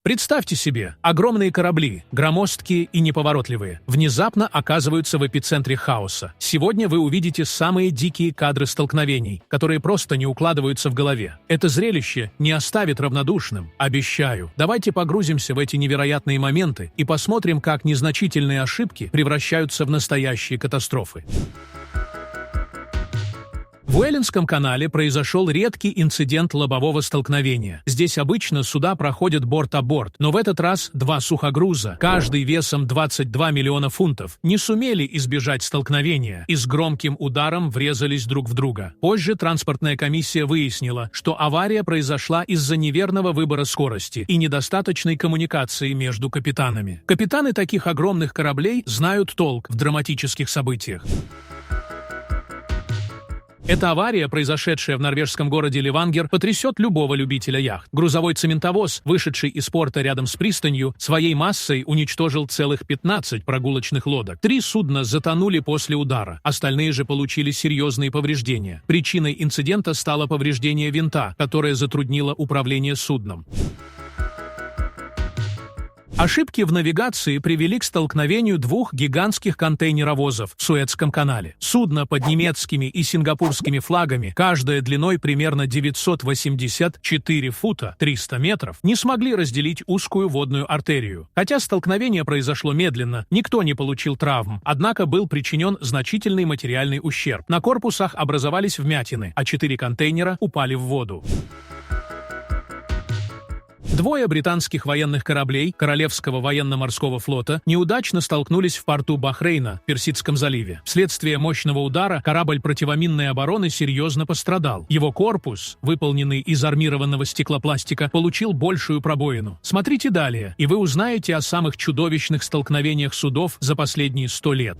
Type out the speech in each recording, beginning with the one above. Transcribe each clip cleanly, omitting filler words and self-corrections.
Представьте себе, огромные корабли, громоздкие и неповоротливые, внезапно оказываются в эпицентре хаоса. Сегодня вы увидите самые дикие кадры столкновений, которые просто не укладываются в голове. Это зрелище не оставит равнодушным, обещаю. Давайте погрузимся в эти невероятные моменты и посмотрим, как незначительные ошибки превращаются в настоящие катастрофы. В Уэллинском канале произошел редкий инцидент лобового столкновения. Здесь обычно суда проходят борт о борт, но в этот раз два сухогруза, каждый весом 22 миллиона фунтов, не сумели избежать столкновения и с громким ударом врезались друг в друга. Позже транспортная комиссия выяснила, что авария произошла из-за неверного выбора скорости и недостаточной коммуникации между капитанами. Капитаны таких огромных кораблей знают толк в драматических событиях. Эта авария, произошедшая в норвежском городе Ливангер, потрясет любого любителя яхт. Грузовой цементовоз, вышедший из порта рядом с пристанью, своей массой уничтожил целых 15 прогулочных лодок. 3 судна затонули после удара, остальные же получили серьезные повреждения. Причиной инцидента стало повреждение винта, которое затруднило управление судном. Ошибки в навигации привели к столкновению двух гигантских контейнеровозов в Суэцком канале. Судна под немецкими и сингапурскими флагами, каждая длиной примерно 984 фута, 300 метров, не смогли разделить узкую водную артерию. Хотя столкновение произошло медленно, никто не получил травм, однако был причинен значительный материальный ущерб. На корпусах образовались вмятины, а 4 контейнера упали в воду. Двое британских военных кораблей Королевского военно-морского флота неудачно столкнулись в порту Бахрейна в Персидском заливе. Вследствие мощного удара корабль противоминной обороны серьезно пострадал. Его корпус, выполненный из армированного стеклопластика, получил большую пробоину. Смотрите далее, и вы узнаете о самых чудовищных столкновениях судов за последние 100 лет.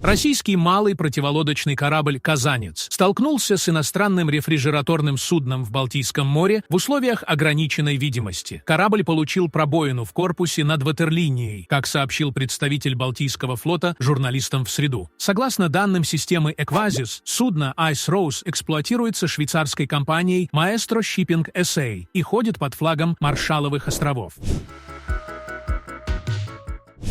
Российский малый противолодочный корабль «Казанец» столкнулся с иностранным рефрижераторным судном в Балтийском море в условиях ограниченной видимости. Корабль получил пробоину в корпусе над ватерлинией, как сообщил представитель Балтийского флота журналистам в среду. Согласно данным системы Equasis, судно Ice Rose эксплуатируется швейцарской компанией Maestro Shipping SA и ходит под флагом Маршалловых островов.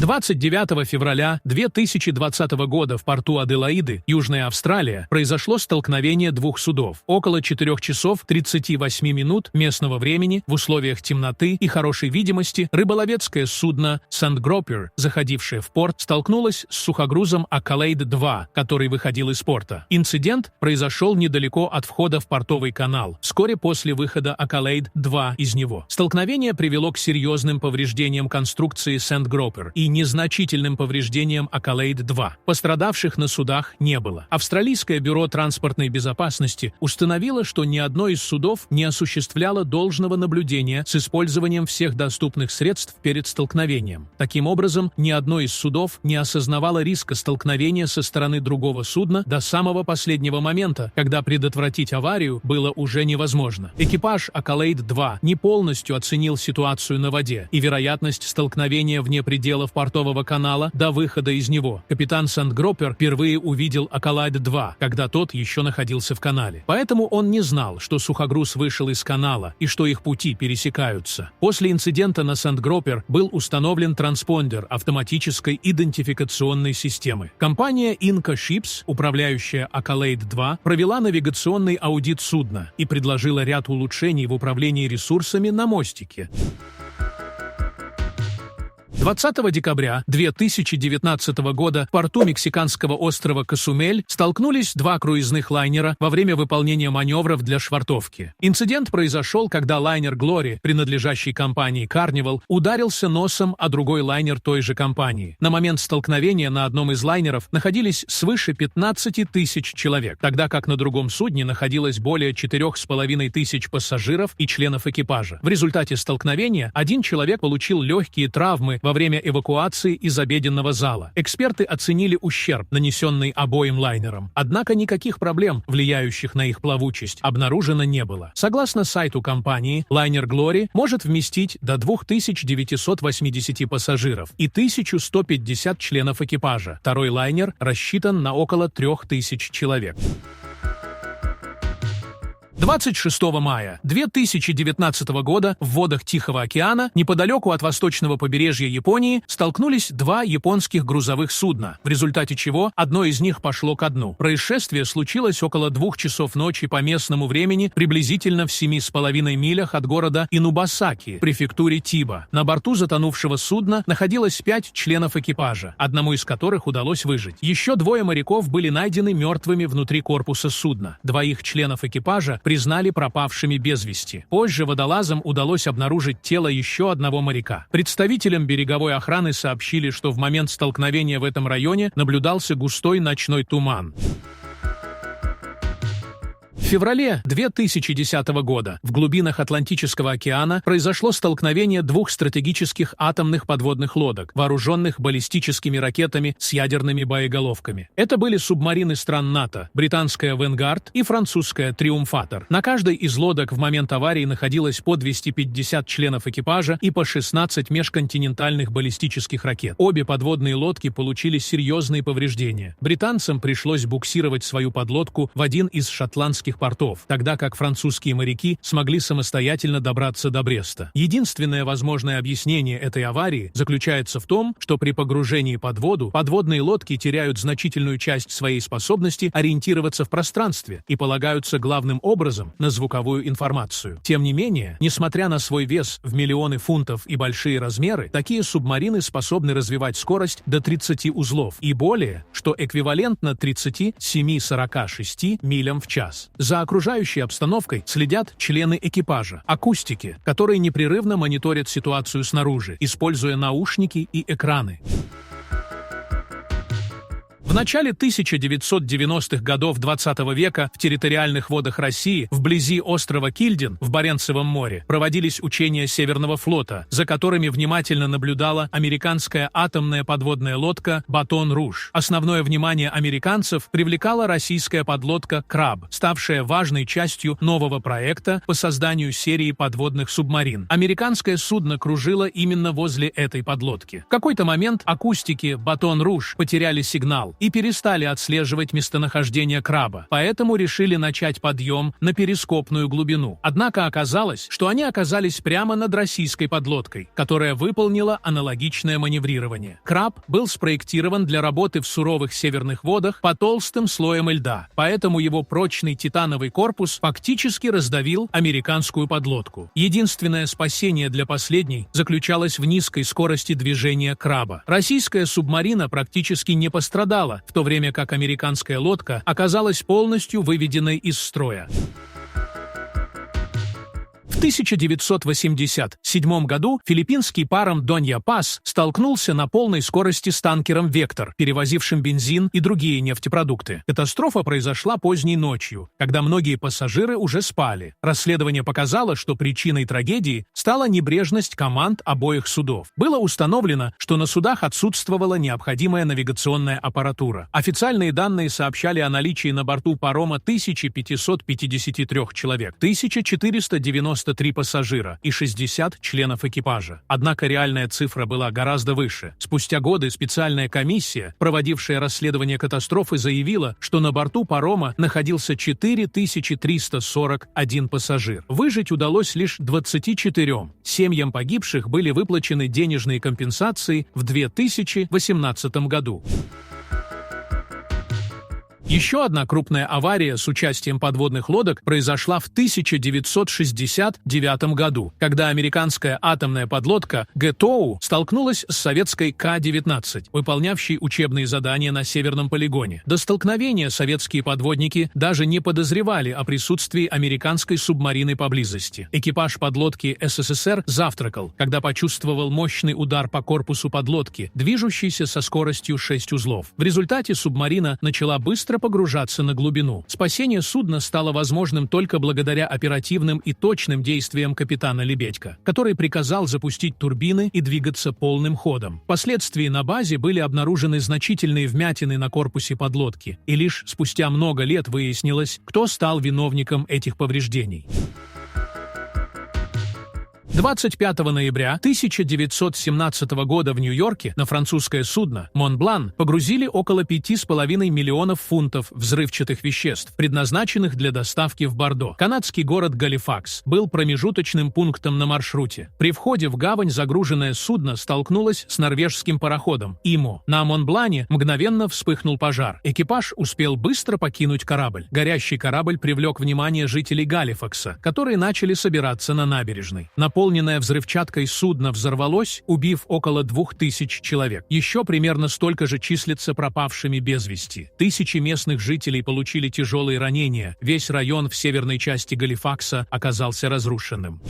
29 февраля 2020 года в порту Аделаиды, Южная Австралия, произошло столкновение двух судов. Около 4 часов 38 минут местного времени в условиях темноты и хорошей видимости рыболовецкое судно Сандгропер, заходившее в порт, столкнулось с сухогрузом Акалейд-2, который выходил из порта. Инцидент произошел недалеко от входа в портовый канал, вскоре после выхода Акалейд-2 из него. Столкновение привело к серьезным повреждениям конструкции Сандгропер и незначительным повреждениям Акалейд-2. Пострадавших на судах не было. Австралийское бюро транспортной безопасности установило, что ни одно из судов не осуществляло должного наблюдения с использованием всех доступных средств перед столкновением. Таким образом, ни одно из судов не осознавало риска столкновения со стороны другого судна до самого последнего момента, когда предотвратить аварию было уже невозможно. Экипаж Акалейд-2 не полностью оценил ситуацию на воде и вероятность столкновения вне пределов портового канала до выхода из него. Капитан Сандгропер впервые увидел Акалейд-2, когда тот еще находился в канале. Поэтому он не знал, что сухогруз вышел из канала и что их пути пересекаются. После инцидента на Сандгропер был установлен транспондер автоматической идентификационной системы. Компания Inca Ships, управляющая Акалейд-2, провела навигационный аудит судна и предложила ряд улучшений в управлении ресурсами на мостике. 20 декабря 2019 года в порту мексиканского острова Косумель столкнулись два круизных лайнера во время выполнения маневров для швартовки. Инцидент произошел, когда лайнер «Глори», принадлежащий компании Carnival, ударился носом о другой лайнер той же компании. На момент столкновения на одном из лайнеров находились свыше 15 тысяч человек, тогда как на другом судне находилось более 4,5 тысяч пассажиров и членов экипажа. В результате столкновения один человек получил легкие травмы во время эвакуации из обеденного зала. Эксперты оценили ущерб, нанесенный обоим лайнерам. Однако никаких проблем, влияющих на их плавучесть, обнаружено не было. Согласно сайту компании, лайнер «Глори» может вместить до 2980 пассажиров и 1150 членов экипажа. Второй лайнер рассчитан на около 3000 человек. 26 мая 2019 года в водах Тихого океана, неподалеку от восточного побережья Японии, столкнулись два японских грузовых судна, в результате чего одно из них пошло ко дну. Происшествие случилось около 2 часов ночи по местному времени, приблизительно в 7,5 милях от города Инубасаки, префектуре Тиба. На борту затонувшего судна находилось 5 членов экипажа, одному из которых удалось выжить. Еще 2 моряков были найдены мертвыми внутри корпуса судна. 2 членов экипажа признали пропавшими без вести. Позже водолазам удалось обнаружить тело еще одного моряка. Представителям береговой охраны сообщили, что в момент столкновения в этом районе наблюдался густой ночной туман. В феврале 2010 года в глубинах Атлантического океана произошло столкновение 2 стратегических атомных подводных лодок, вооруженных баллистическими ракетами с ядерными боеголовками. Это были субмарины стран НАТО, британская «Венгард» и французская «Триумфатор». На каждой из лодок в момент аварии находилось по 250 членов экипажа и по 16 межконтинентальных баллистических ракет. Обе подводные лодки получили серьезные повреждения. Британцам пришлось буксировать свою подлодку в один из шотландских портов, тогда как французские моряки смогли самостоятельно добраться до Бреста. Единственное возможное объяснение этой аварии заключается в том, что при погружении под воду подводные лодки теряют значительную часть своей способности ориентироваться в пространстве и полагаются главным образом на звуковую информацию. Тем не менее, несмотря на свой вес в миллионы фунтов и большие размеры, такие субмарины способны развивать скорость до 30 узлов и более, что эквивалентно 37-46 милям в час. За окружающей обстановкой следят члены экипажа, акустики, которые непрерывно мониторят ситуацию снаружи, используя наушники и экраны. В начале 1990-х годов XX века в территориальных водах России, вблизи острова Кильдин в Баренцевом море, проводились учения Северного флота, за которыми внимательно наблюдала американская атомная подводная лодка «Батон-Руж». Основное внимание американцев привлекала российская подлодка «Краб», ставшая важной частью нового проекта по созданию серии подводных субмарин. Американское судно кружило именно возле этой подлодки. В какой-то момент акустики «Батон-Руж» потеряли сигнал и перестали отслеживать местонахождение краба, поэтому решили начать подъем на перископную глубину. Однако оказалось, что они оказались прямо над российской подлодкой, которая выполнила аналогичное маневрирование. Краб был спроектирован для работы в суровых северных водах по толстым слоям льда, поэтому его прочный титановый корпус фактически раздавил американскую подлодку. Единственное спасение для последней заключалось в низкой скорости движения краба. Российская субмарина практически не пострадала, в то время как американская лодка оказалась полностью выведенной из строя. В 1987 году филиппинский паром «Донья Пас» столкнулся на полной скорости с танкером «Вектор», перевозившим бензин и другие нефтепродукты. Катастрофа произошла поздней ночью, когда многие пассажиры уже спали. Расследование показало, что причиной трагедии стала небрежность команд обоих судов. Было установлено, что на судах отсутствовала необходимая навигационная аппаратура. Официальные данные сообщали о наличии на борту парома 1553 человек, 1493 пассажира и 60 членов экипажа. Однако реальная цифра была гораздо выше. Спустя годы специальная комиссия, проводившая расследование катастрофы, заявила, что на борту парома находился 4341 пассажир. Выжить удалось лишь 24. Семьям погибших были выплачены денежные компенсации в 2018 году. Еще одна крупная авария с участием подводных лодок произошла в 1969 году, когда американская атомная подлодка «Гэтоу» столкнулась с советской К-19, выполнявшей учебные задания на Северном полигоне. До столкновения советские подводники даже не подозревали о присутствии американской субмарины поблизости. Экипаж подлодки СССР завтракал, когда почувствовал мощный удар по корпусу подлодки, движущейся со скоростью 6 узлов. В результате субмарина начала быстро погружаться на глубину. Спасение судна стало возможным только благодаря оперативным и точным действиям капитана Лебедько, который приказал запустить турбины и двигаться полным ходом. Впоследствии на базе были обнаружены значительные вмятины на корпусе подлодки, и лишь спустя много лет выяснилось, кто стал виновником этих повреждений. 25 ноября 1917 года в Нью-Йорке на французское судно «Монблан» погрузили около 5,5 миллионов фунтов взрывчатых веществ, предназначенных для доставки в Бордо. Канадский город Галифакс был промежуточным пунктом на маршруте. При входе в гавань загруженное судно столкнулось с норвежским пароходом «Имо». На «Монблане» мгновенно вспыхнул пожар. Экипаж успел быстро покинуть корабль. Горящий корабль привлек внимание жителей Галифакса, которые начали собираться на набережной. Наполненное взрывчаткой судно взорвалось, убив около 2000 человек. Еще примерно столько же числится пропавшими без вести. Тысячи местных жителей получили тяжелые ранения. Весь район в северной части Галифакса оказался разрушенным.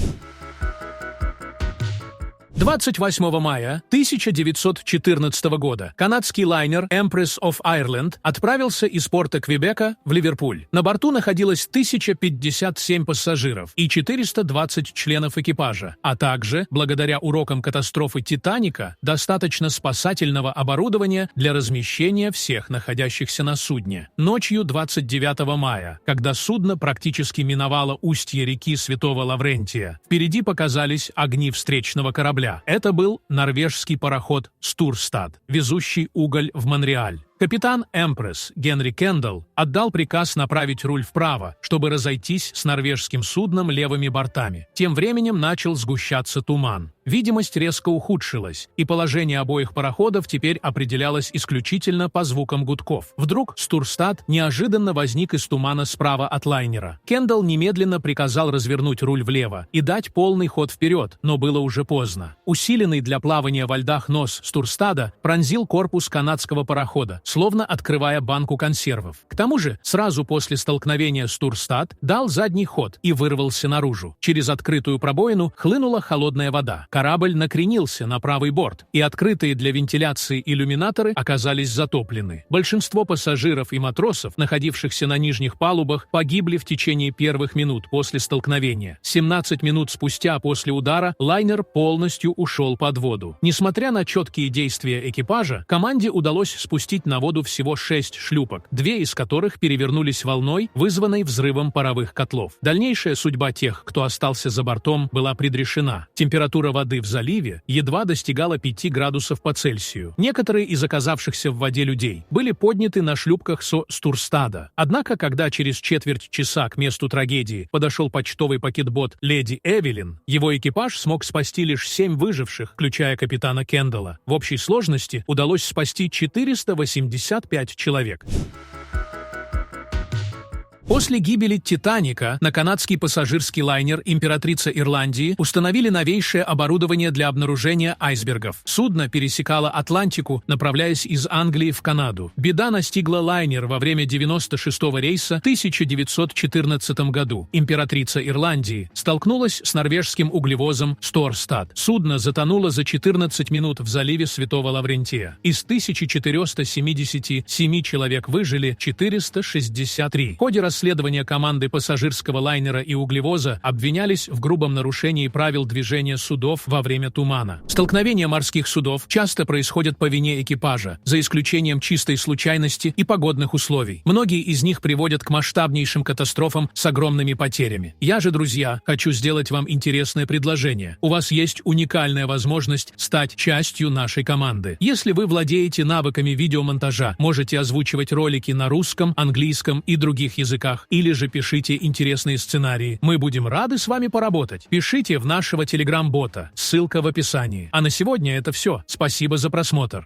28 мая 1914 года канадский лайнер Empress of Ireland отправился из порта Квебека в Ливерпуль. На борту находилось 1057 пассажиров и 420 членов экипажа, а также, благодаря урокам катастрофы «Титаника», достаточно спасательного оборудования для размещения всех находящихся на судне. Ночью 29 мая, когда судно практически миновало устье реки Святого Лаврентия, впереди показались огни встречного корабля. Это был норвежский пароход «Стурстад», везущий уголь в Монреаль. Капитан Empress Генри Кендалл отдал приказ направить руль вправо, чтобы разойтись с норвежским судном левыми бортами. Тем временем начал сгущаться туман. Видимость резко ухудшилась, и положение обоих пароходов теперь определялось исключительно по звукам гудков. Вдруг Стурстад неожиданно возник из тумана справа от лайнера. Кендалл немедленно приказал развернуть руль влево и дать полный ход вперед, но было уже поздно. Усиленный для плавания во льдах нос Стурстада пронзил корпус канадского парохода, словно открывая банку консервов. К тому же, сразу после столкновения Стурстад дал задний ход и вырвался наружу. Через открытую пробоину хлынула холодная вода. Корабль накренился на правый борт, и открытые для вентиляции иллюминаторы оказались затоплены. Большинство пассажиров и матросов, находившихся на нижних палубах, погибли в течение первых минут после столкновения. 17 минут спустя после удара лайнер полностью ушел под воду. Несмотря на четкие действия экипажа, команде удалось спустить на воду всего 6 шлюпок, 2 из которых перевернулись волной, вызванной взрывом паровых котлов. Дальнейшая судьба тех, кто остался за бортом, была предрешена. Температура воды в заливе едва достигала 5 градусов по Цельсию. Некоторые из оказавшихся в воде людей были подняты на шлюпках со Стурстада. Однако, когда через четверть часа к месту трагедии подошел почтовый пакетбот «Леди Эвелин», его экипаж смог спасти лишь 7 выживших, включая капитана Кендалла. В общей сложности удалось спасти 485 человек. После гибели «Титаника» на канадский пассажирский лайнер «Императрица Ирландии» установили новейшее оборудование для обнаружения айсбергов. Судно пересекало Атлантику, направляясь из Англии в Канаду. Беда настигла лайнер во время 96-го рейса в 1914 году. «Императрица Ирландии» столкнулась с норвежским углевозом «Сторстад». Судно затонуло за 14 минут в заливе Святого Лаврентия. Из 1477 человек выжили 463. В ходе расследования команды пассажирского лайнера и углевоза обвинялись в грубом нарушении правил движения судов во время тумана. Столкновения морских судов часто происходят по вине экипажа, за исключением чистой случайности и погодных условий. Многие из них приводят к масштабнейшим катастрофам с огромными потерями. Я же, друзья, хочу сделать вам интересное предложение. У вас есть уникальная возможность стать частью нашей команды. Если вы владеете навыками видеомонтажа, можете озвучивать ролики на русском, английском и других языках, или же пишите интересные сценарии. Мы будем рады с вами поработать. Пишите в нашего телеграм-бота, ссылка в описании. А на сегодня это все. Спасибо за просмотр.